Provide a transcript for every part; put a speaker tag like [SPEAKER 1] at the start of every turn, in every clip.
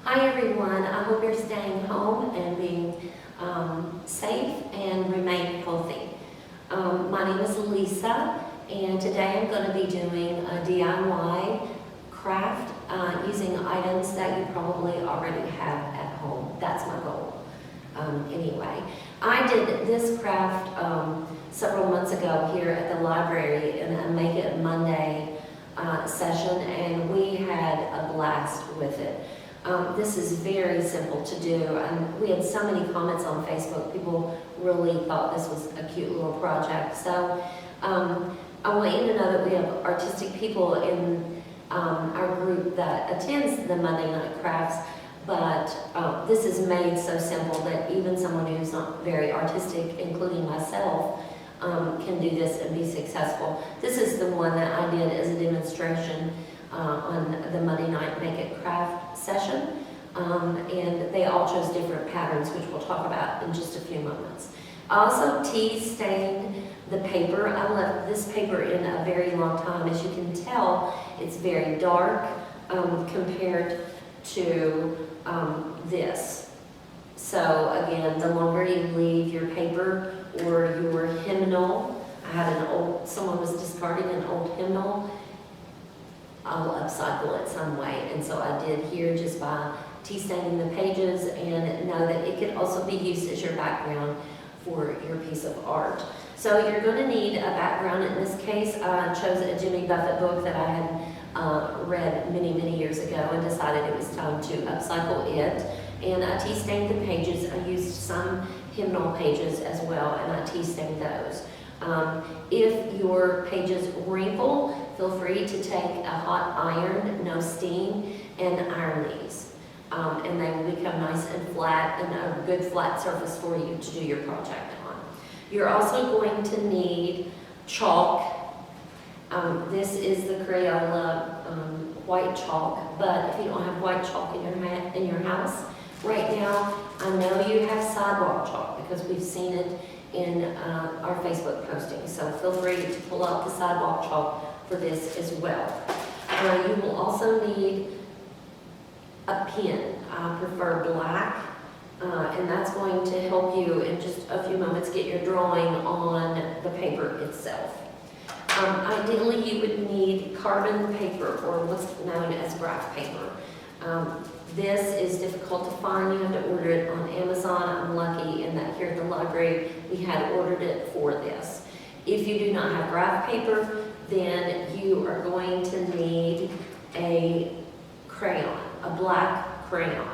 [SPEAKER 1] Hi everyone, I hope you're staying home and being safe and remain healthy. My name is Lisa, and today I'm going to be doing a DIY craft using items that you probably already have at home. That's my goal. Anyway, I did this craft several months ago here at the library in a Make It Monday session, and we had a blast with it. This is very simple to do, and we had so many comments on Facebook. People really thought this was a cute little project. So I want you to know that we have artistic people in our group that attends the Monday Night Crafts, but this is made so simple that even someone who's not very artistic, including myself, can do this and be successful. This is the one that I did as a demonstration on the Monday Night Make It Craft session, and they all chose different patterns, which we'll talk about in just a few moments. I also tea stained the paper. I left this paper in a very long time. As you can tell, it's very dark compared to this. So again, the longer you leave your paper or your hymnal, I had someone was discarding an old hymnal, I'll upcycle it some way, and so I did here just by tea staining the pages, and know that it could also be used as your background for your piece of art. So you're going to need a background. In this case, I chose a Jimmy Buffett book that I had read many years ago and decided it was time to upcycle it. And I tea stained the pages. I used some hymnal pages as well, and I tea stained those. If your pages wrinkle, feel free to take a hot iron, no steam, and iron these. And they will become nice and flat, and a good flat surface for you to do your project on. You're also going to need chalk. This is the Crayola white chalk, but if you don't have white chalk in your house right now, I know you have sidewalk chalk because we've seen it in our Facebook posting. So feel free to pull out the sidewalk chalk for this as well. You will also need a pen. I prefer black, and that's going to help you in just a few moments get your drawing on the paper itself. Ideally, you would need carbon paper, or what's known as graph paper. This is difficult to find. You have to order it on Amazon. I'm lucky in that here at the library we had ordered it for this. If you do not have graph paper, then you are going to need a crayon, a black crayon.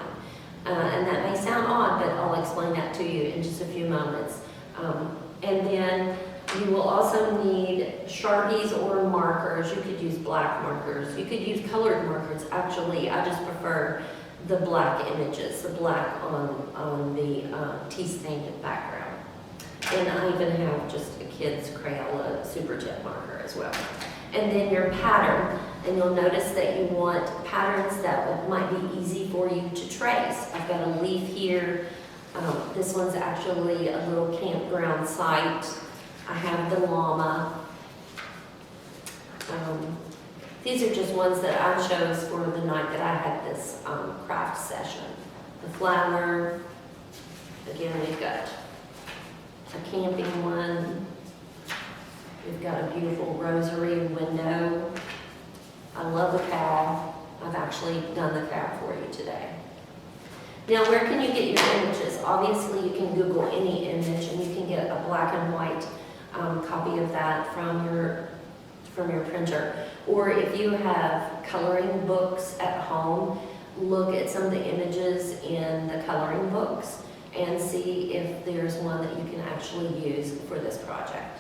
[SPEAKER 1] And that may sound odd, but I'll explain that to you in just a few moments. And then you will also need Sharpies or markers. You could use black markers. You could use colored markers. Actually, I just prefer the black images, the black on the tea stained background. And I even have just a kid's Crayola Super Jet marker as well. And then your pattern, and you'll notice that you want patterns that might be easy for you to trace. I've got a leaf here. This one's actually a little campground site. I have the llama. These are just ones that I chose for the night that I had this craft session. The flower, again, we've got a camping one. We've got a beautiful rosary window. I love the cow. I've actually done the cow for you today. Now, where can you get your images? Obviously, you can Google any image, and you can get a black and white copy of that from your printer. Or if you have coloring books at home, look at some of the images in the coloring books and see if there's one that you can actually use for this project.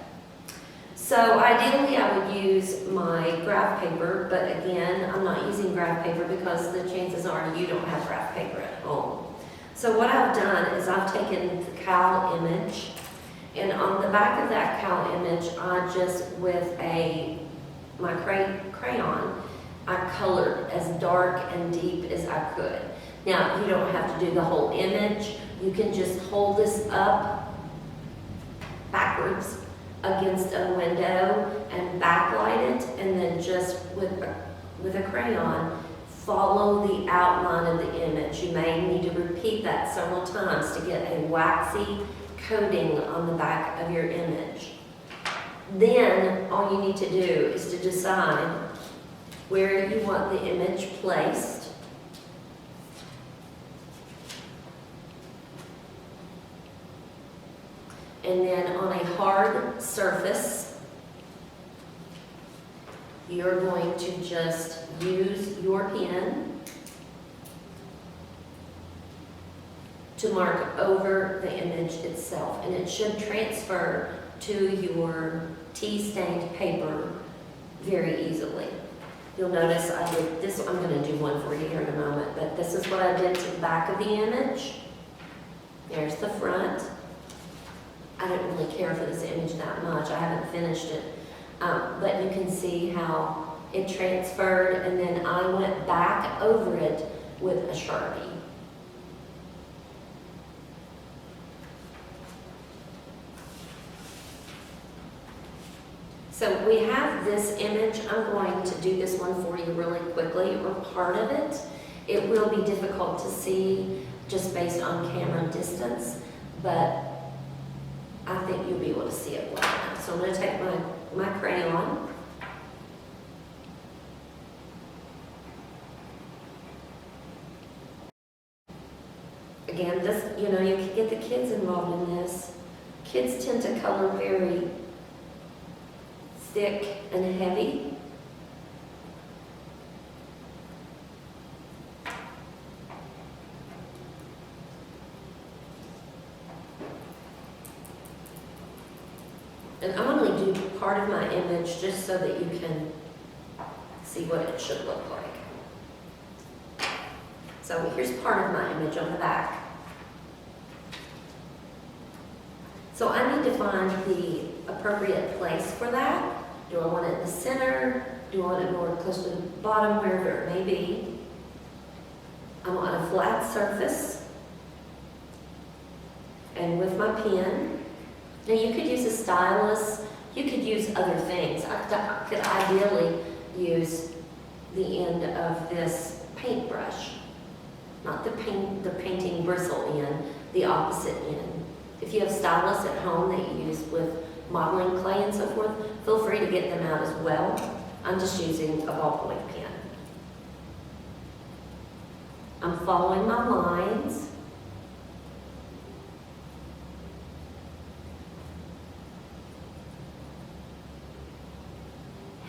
[SPEAKER 1] So ideally I would use my graph paper, but again, I'm not using graph paper because the chances are you don't have graph paper at home. So what I've done is I've taken the cow image, and on the back of that cow image, I just, with my crayon, I colored as dark and deep as I could. Now, you don't have to do the whole image. You can just hold this up backwards against a window and backlight it, and then just with a crayon follow the outline of the image. You may need to repeat that several times to get a waxy coating on the back of your image. Then all you need to do is to decide where you want the image placed. And then on a hard surface, you're going to just use your pen to mark over the image itself. And it should transfer to your tea-stained paper very easily. You'll notice I did this. I'm going to do one for you here in a moment, but this is what I did to the back of the image. There's the front. I didn't really care for this image that much. I haven't finished it. But you can see how it transferred, and then I went back over it with a Sharpie. So we have this image. I'm going to do this one for you really quickly, or part of it. It will be difficult to see just based on camera distance, but I think you'll be able to see it well enough. So I'm going to take my crayon. Again, this, you can get the kids involved in this. Kids tend to color very thick and heavy. And I'm going to do part of my image just so that you can see what it should look like. So here's part of my image on the back. So I need to find the appropriate place for that. Do I want it in the center? Do I want it more close to the bottom, wherever it may be? I'm on a flat surface. And with my pen, now you could use a stylus, you could use other things. I could ideally use the end of this paintbrush, not the painting bristle end, the opposite end. If you have stylus at home that you use with modeling clay and so forth, feel free to get them out as well. I'm just using a ballpoint pen. I'm following my lines.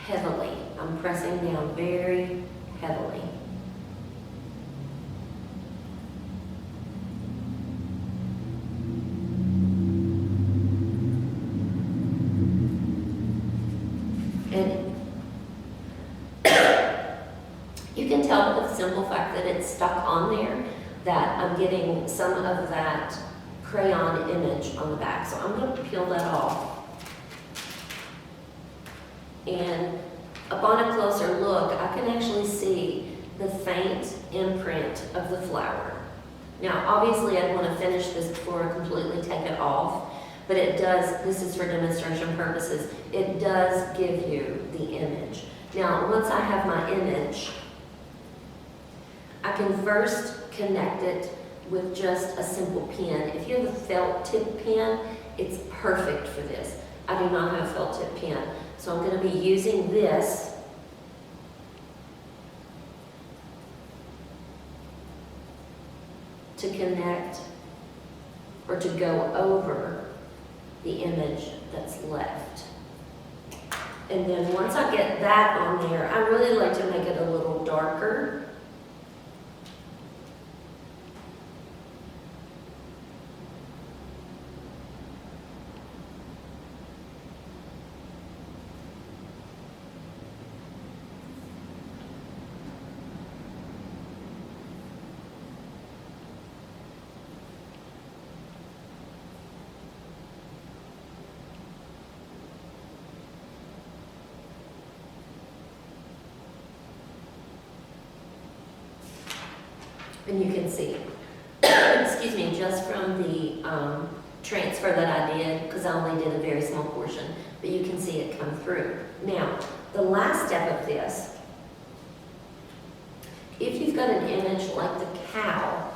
[SPEAKER 1] Heavily. I'm pressing down very heavily. And you can tell with the simple fact that it's stuck on there that I'm getting some of that crayon image on the back. So I'm going to peel that off. And upon a closer look, I can actually see the faint imprint of the flower. Now, obviously, I'd want to finish this before I completely take it off, but it does, this is for demonstration purposes, it does give you the image. Now, once I have my image, I can first connect it with just a simple pen. If you have a felt tip pen, it's perfect for this. I do not have a felt tip pen. So I'm going to be using this to connect or to go over the image that's left. And then once I get that on there, I really like to make it a little darker. And you can see, excuse me, just from the transfer that I did, because I only did a very small portion, but you can see it come through. Now, the last step of this if you've got an image like the cow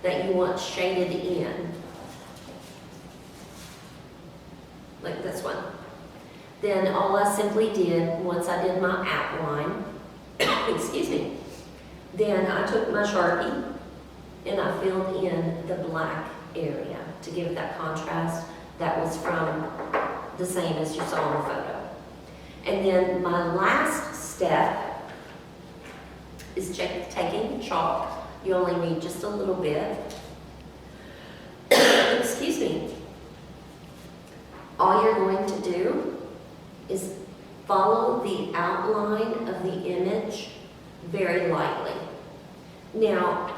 [SPEAKER 1] that you want shaded in, like this one, then all I simply did, once I did my outline, excuse me, then I took my Sharpie and I filled in the black area to give it that contrast that was from the same as you saw in the photo. And then my last step is taking chalk. You only need just a little bit. Excuse me. All you're going to do is follow the outline of the image very lightly. Now,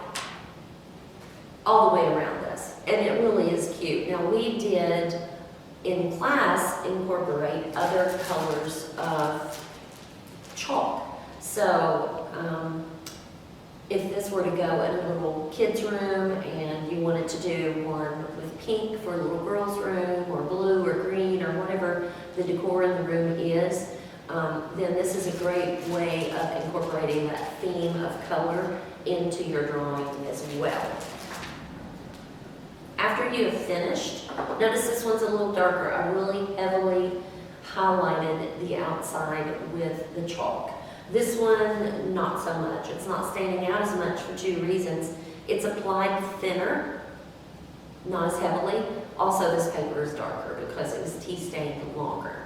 [SPEAKER 1] all the way around this, and it really is cute. Now, we did in class incorporate other colors of chalk. So, if this were to go in a little kid's room and you wanted to do one with pink for a little girl's room, or blue or green or whatever the decor in the room is, then this is a great way of incorporating that theme of color into your drawing as well. After you have finished, notice this one's a little darker. I really heavily highlighted the outside with the chalk. This one, not so much. It's not standing out as much for two reasons. It's applied thinner, not as heavily. Also, this paper is darker because it was tea stained longer.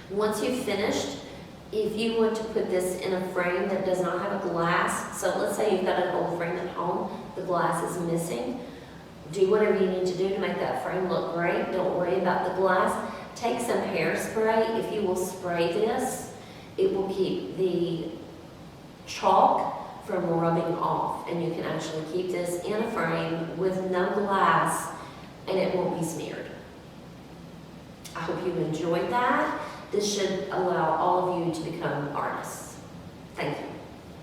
[SPEAKER 1] Once you've finished, if you want to put this in a frame that does not have a glass, so let's say you've got an old frame at home, the glass is missing, do whatever you need to do to make that frame look great. Don't worry about the glass. Take some hairspray. If you will spray this, it will keep the chalk from rubbing off, and you can actually keep this in a frame with no glass and it won't be smeared. I hope you enjoyed that. This should allow all of you to become artists. Thank you.